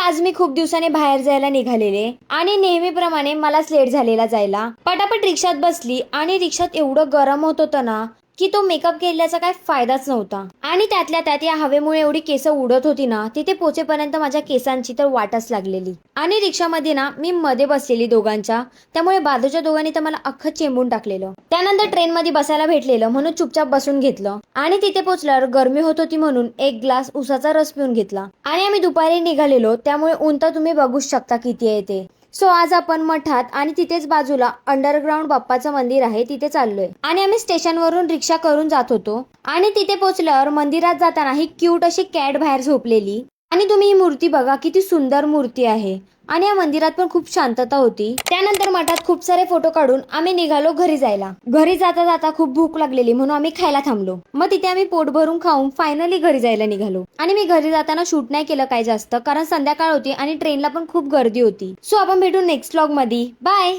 आज मी खूप दिवसाने बाहेर जायला निघालेले आणि नेहमीप्रमाणे मलाच लेट झालेला जायला. पटापट रिक्षात बसली आणि रिक्षात एवढं गरम होत होतं ना की तो मेकअप केल्याचा काय फायदाच नव्हता. आणि त्यातल्या त्यात या हवेमुळे एवढी केस उडत होती ना, तिथे पोचेपर्यंत माझ्या केसांची तर वाटच लागलेली. आणि रिक्षामध्ये ना मी मध्ये बसलेली दोघांच्या, त्यामुळे बाजूच्या दोघांनी तर मला अख्खं चेंबून टाकलेलं. त्यानंतर ट्रेन मध्ये बसायला भेटलेलं म्हणून चुपचाप बसून घेतलं. आणि तिथे पोचल्यावर गरमी होत होती म्हणून एक ग्लास उसाचा रस पिऊन घेतला. आणि आम्ही दुपारी निघालेलो, त्यामुळे ऊन तर तुम्ही बघूच शकता किती आहे ते. सो आज आपण मठात आणि तिथेच बाजूला अंडरग्राऊंड बाप्पाचं मंदिर आहे तिथे चाललोय. आणि आम्ही स्टेशनवरून रिक्षा करून जात होतो. आणि तिथे पोहोचल्यावर मंदिरात जाताना ही क्यूट अशी कॅट बाहेर झोपलेली. आणि तुम्ही ही मूर्ती बघा, किती सुंदर मूर्ती आहे. आणि या मंदिरात पण खूप शांतता होती. त्यानंतर मठात खूप सारे फोटो काढून आम्ही निघालो घरी जायला. घरी जाता जाता खूप भूक लागलेली म्हणून आम्ही खायला थांबलो. मग तिथे आम्ही पोट भरून खाऊन फायनली घरी जायला निघालो. आणि मी घरी जाताना शूट नाही केलं काय जास्त, कारण संध्याकाळ होती आणि ट्रेनला पण खूप गर्दी होती. सो आपण भेटू नेक्स्ट व्लॉग मध्ये. बाय.